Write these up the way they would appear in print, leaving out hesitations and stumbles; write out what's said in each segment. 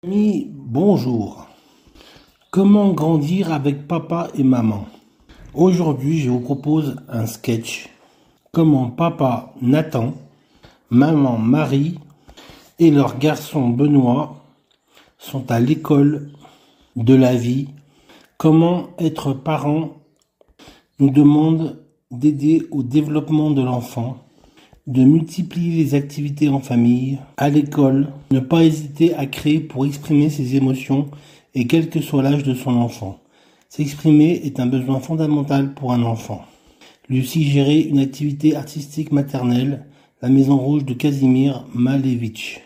Amis, bonjour. Comment grandir avec papa et maman? Aujourd'hui, je vous propose un sketch. Comment papa Nathan, maman Marie et leur garçon Benoît sont à l'école de la vie. Comment être parent nous demande d'aider au développement de l'enfant, de multiplier les activités en famille, à l'école, ne pas hésiter à créer pour exprimer ses émotions et quel que soit l'âge de son enfant. S'exprimer est un besoin fondamental pour un enfant. Lui aussi gérer une activité artistique maternelle, la Maison Rouge de Kazimir Malevich.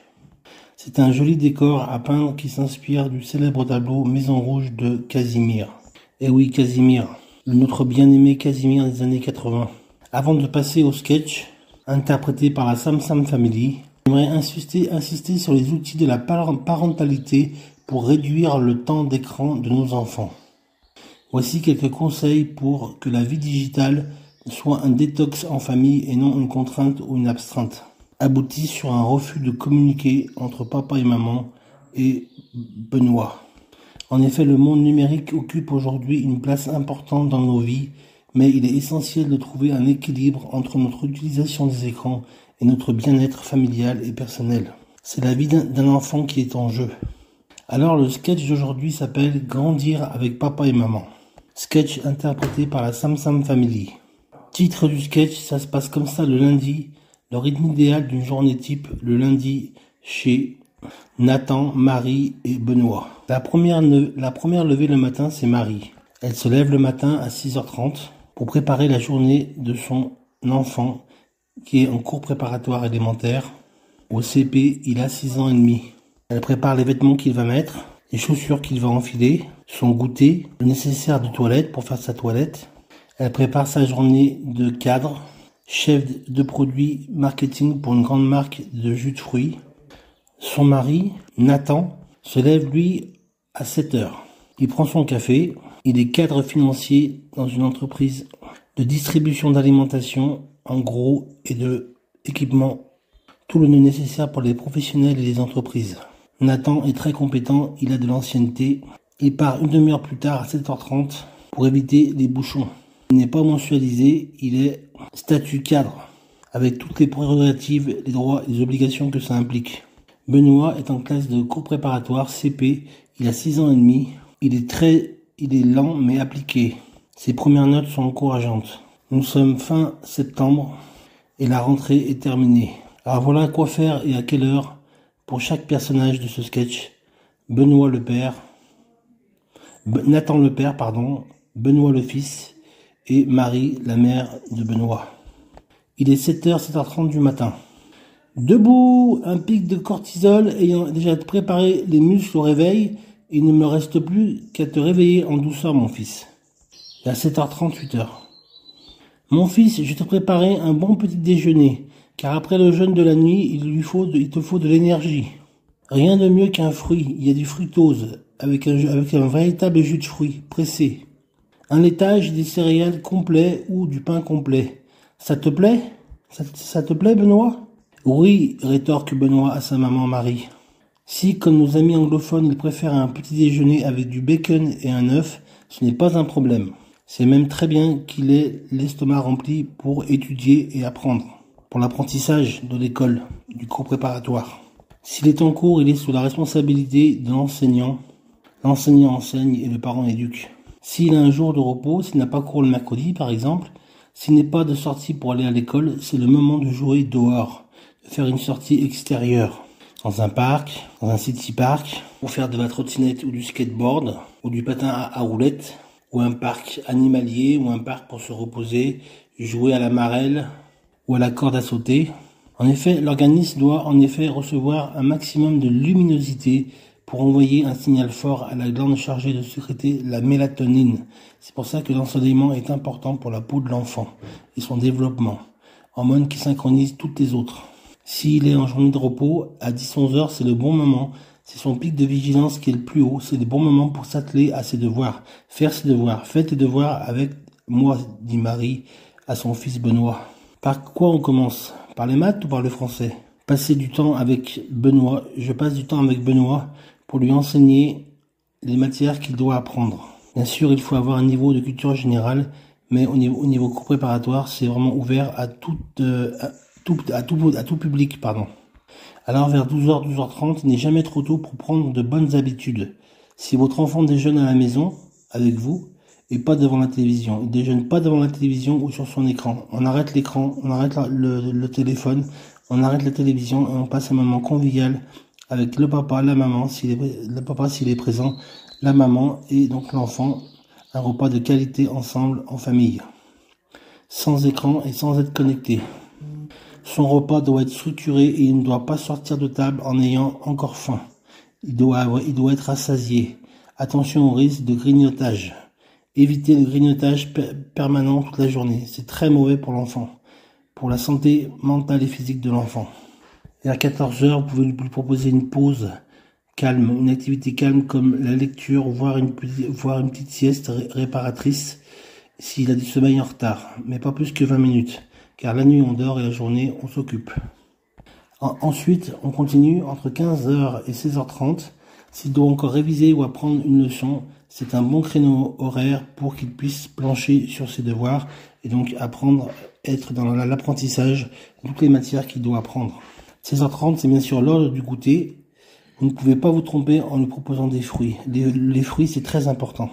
C'est un joli décor à peindre qui s'inspire du célèbre tableau Maison Rouge de Kazimir. Eh oui, Kazimir, notre bien-aimé Kazimir des années 80. Avant de passer au sketch, interprété par la Sam Sam Family, j'aimerais insister sur les outils de la parentalité pour réduire le temps d'écran de nos enfants. Voici quelques conseils pour que la vie digitale soit un détox en famille et non une contrainte ou une astreinte. Aboutit sur un refus de communiquer entre papa et maman et Benoît. En effet, le monde numérique occupe aujourd'hui une place importante dans nos vies, mais il est essentiel de trouver un équilibre entre notre utilisation des écrans et notre bien-être familial et personnel. C'est la vie d'un enfant qui est en jeu. Alors le sketch d'aujourd'hui s'appelle « Grandir avec papa et maman ». Sketch interprété par la Sam Sam Family. Titre du sketch, ça se passe comme ça le lundi, le rythme idéal d'une journée type le lundi chez Nathan, Marie et Benoît. La première levée le matin, c'est Marie. Elle se lève le matin à 6h30 pour préparer la journée de son enfant qui est en cours préparatoire élémentaire. Au CP, il a 6 ans et demi. Elle prépare les vêtements qu'il va mettre, les chaussures qu'il va enfiler, son goûter, le nécessaire de toilette pour faire sa toilette. Elle prépare sa journée de cadre, chef de produit marketing pour une grande marque de jus de fruits. Son mari, Nathan, se lève lui à 7h. Il prend son café. Il est cadre financier dans une entreprise de distribution d'alimentation, en gros, et de équipement. Tout le nécessaire pour les professionnels et les entreprises. Nathan est très compétent, il a de l'ancienneté. Il part une demi-heure plus tard à 7h30 pour éviter les bouchons. Il n'est pas mensualisé, il est statut cadre, avec toutes les prérogatives, les droits et les obligations que ça implique. Benoît est en classe de cours préparatoire CP, il a 6 ans et demi, il est lent mais appliqué. Ses premières notes sont encourageantes. Nous sommes fin septembre et la rentrée est terminée. Alors voilà quoi faire et à quelle heure pour chaque personnage de ce sketch. Benoît le père, Nathan le père, Benoît le fils et Marie la mère de Benoît. Il est 7h, 7h30 du matin. Debout, un pic de cortisol ayant déjà préparé les muscles au réveil. Il ne me reste plus qu'à te réveiller en douceur, mon fils. Il est à 7h30, 8h. Mon fils, je t'ai préparé un bon petit déjeuner, car après le jeûne de la nuit, il te faut de l'énergie. Rien de mieux qu'un fruit. Il y a du fructose, avec un véritable jus de fruits, pressé. Un laitage et des céréales complets ou du pain complet. Ça te plaît? Ça te plaît, Benoît? Oui, rétorque Benoît à sa maman Marie. Si, comme nos amis anglophones, ils préfèrent un petit déjeuner avec du bacon et un œuf, ce n'est pas un problème. C'est même très bien qu'il ait l'estomac rempli pour étudier et apprendre. Pour l'apprentissage de l'école, du cours préparatoire. S'il est en cours, il est sous la responsabilité de l'enseignant. L'enseignant enseigne et le parent éduque. S'il a un jour de repos, s'il n'a pas cours le mercredi par exemple, s'il n'est pas de sortie pour aller à l'école, c'est le moment de jouer dehors, de faire une sortie extérieure. Dans un parc, dans un city park, pour faire de la trottinette ou du skateboard, ou du patin à roulettes, ou un parc animalier, ou un parc pour se reposer, jouer à la marelle, ou à la corde à sauter. En effet, l'organisme doit recevoir un maximum de luminosité pour envoyer un signal fort à la glande chargée de sécréter la mélatonine. C'est pour ça que l'ensoleillement est important pour la peau de l'enfant et son développement, hormone qui synchronise toutes les autres. S'il est en journée de repos, à 10-11 heures, c'est le bon moment. C'est son pic de vigilance qui est le plus haut. C'est le bon moment pour s'atteler à ses devoirs. Faire ses devoirs. Faites tes devoirs avec moi, dit Marie à son fils Benoît. Par quoi on commence? Par les maths ou par le français? Je passe du temps avec Benoît pour lui enseigner les matières qu'il doit apprendre. Bien sûr, il faut avoir un niveau de culture générale, mais au niveau cours préparatoire, c'est vraiment ouvert à tout public, pardon. Alors vers 12h, 12h30, il n'est jamais trop tôt pour prendre de bonnes habitudes. Si votre enfant déjeune à la maison, avec vous, et pas devant la télévision, il déjeune pas devant la télévision ou sur son écran. On arrête l'écran, on arrête le téléphone, on arrête la télévision et on passe un moment convivial avec le papa, la maman, le papa s'il est présent, la maman et donc l'enfant, un repas de qualité ensemble en famille, sans écran et sans être connecté. Son repas doit être structuré et il ne doit pas sortir de table en ayant encore faim. Il doit être rassasié. Attention au risque de grignotage. Évitez le grignotage permanent toute la journée. C'est très mauvais pour l'enfant, pour la santé mentale et physique de l'enfant. Vers 14h, vous pouvez lui proposer une pause calme, une activité calme comme la lecture, voire une petite sieste réparatrice s'il a du sommeil en retard, mais pas plus que 20 minutes, car la nuit on dort et la journée on s'occupe. Ensuite, on continue entre 15h et 16h30. S'il doit encore réviser ou apprendre une leçon, c'est un bon créneau horaire pour qu'il puisse plancher sur ses devoirs et donc apprendre, être dans l'apprentissage de toutes les matières qu'il doit apprendre. 16h30, c'est bien sûr l'heure du goûter. Vous ne pouvez pas vous tromper en lui proposant des fruits. Les fruits, c'est très important.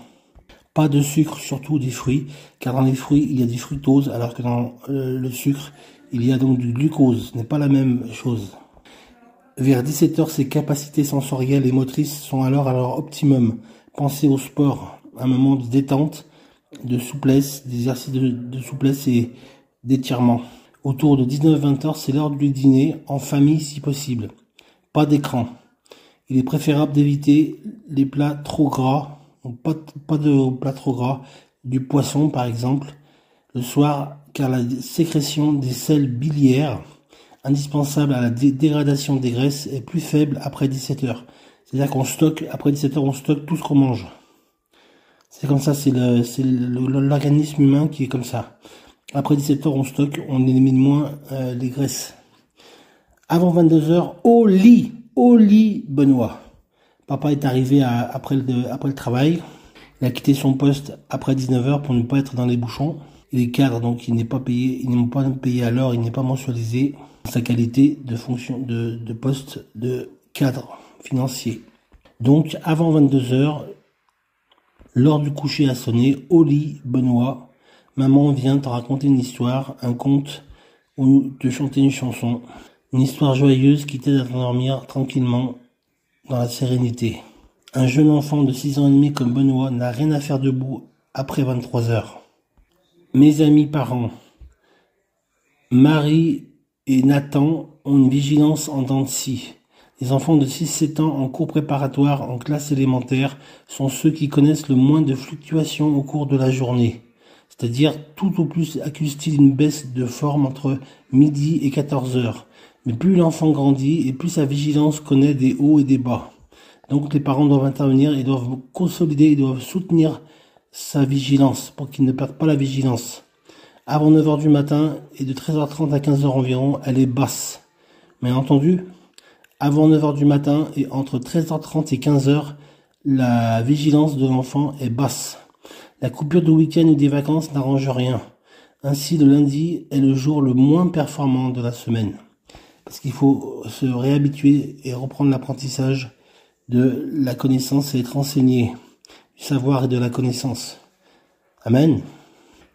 Pas de sucre, surtout des fruits, car dans les fruits, il y a du fructose, alors que dans le sucre, il y a donc du glucose. Ce n'est pas la même chose. Vers 17h, ses capacités sensorielles et motrices sont alors à leur optimum. Pensez au sport, un moment de détente, de souplesse, d'exercice de souplesse et d'étirement. Autour de 19-20h, c'est l'heure du dîner, en famille si possible. Pas d'écran. Il est préférable d'éviter les plats trop gras, pas de plats trop gras, du poisson par exemple, le soir, car la sécrétion des sels biliaires, indispensable à la dégradation des graisses, est plus faible après 17h. C'est-à-dire qu'on stocke, après 17h, on stocke tout ce qu'on mange. C'est comme ça, c'est l'organisme humain qui est comme ça. Après 17h, on stocke, on élimine moins les graisses. Avant 22h, au lit, Benoît. Papa est arrivé après le travail. Il a quitté son poste après 19h pour ne pas être dans les bouchons. Il est cadre, donc il n'est pas payé à l'heure, il n'est pas mensualisé sa qualité de fonction de poste de cadre financier. Donc avant 22h, l'heure du coucher a sonné, au lit, Benoît. Maman vient te raconter une histoire, un conte, ou te chanter une chanson. Une histoire joyeuse qui t'aide à t'endormir tranquillement dans la sérénité. Un jeune enfant de 6 ans et demi comme Benoît n'a rien à faire debout après 23h. Mes amis parents, Marie et Nathan ont une vigilance en dents de scie. Les enfants de 6-7 ans en cours préparatoire en classe élémentaire sont ceux qui connaissent le moins de fluctuations au cours de la journée. C'est-à-dire tout au plus accuse-t-il une baisse de forme entre midi et 14h. Mais plus l'enfant grandit et plus sa vigilance connaît des hauts et des bas. Donc les parents doivent intervenir et doivent consolider, ils doivent soutenir sa vigilance pour qu'il ne perde pas la vigilance. Avant 9h du matin et de 13h30 à 15h environ, elle est basse. Mais entendu, avant 9h du matin et entre 13h30 et 15h, la vigilance de l'enfant est basse. La coupure de week-end ou des vacances n'arrange rien. Ainsi, le lundi est le jour le moins performant de la semaine. Parce qu'il faut se réhabituer et reprendre l'apprentissage de la connaissance et être enseigné, du savoir et de la connaissance. Amen.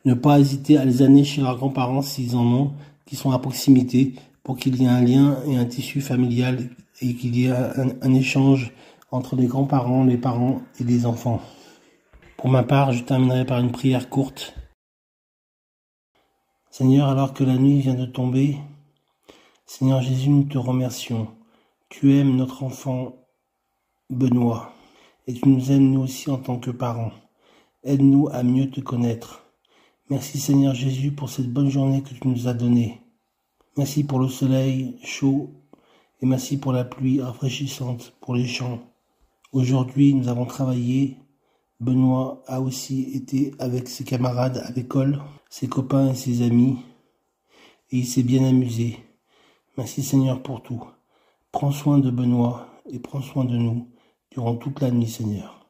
Ne pas hésiter à les amener chez leurs grands-parents s'ils en ont, qui sont à proximité, pour qu'il y ait un lien et un tissu familial et qu'il y ait un échange entre les grands-parents, les parents et les enfants. Pour ma part, je terminerai par une prière courte. Seigneur, alors que la nuit vient de tomber, Seigneur Jésus, nous te remercions. Tu aimes notre enfant Benoît et tu nous aimes nous aussi en tant que parents. Aide-nous à mieux te connaître. Merci Seigneur Jésus pour cette bonne journée que tu nous as donnée. Merci pour le soleil chaud et merci pour la pluie rafraîchissante pour les champs. Aujourd'hui, nous avons travaillé. Benoît a aussi été avec ses camarades à l'école, ses copains et ses amis, et il s'est bien amusé. Merci Seigneur pour tout. Prends soin de Benoît et prends soin de nous. durant toute la nuit, Seigneur.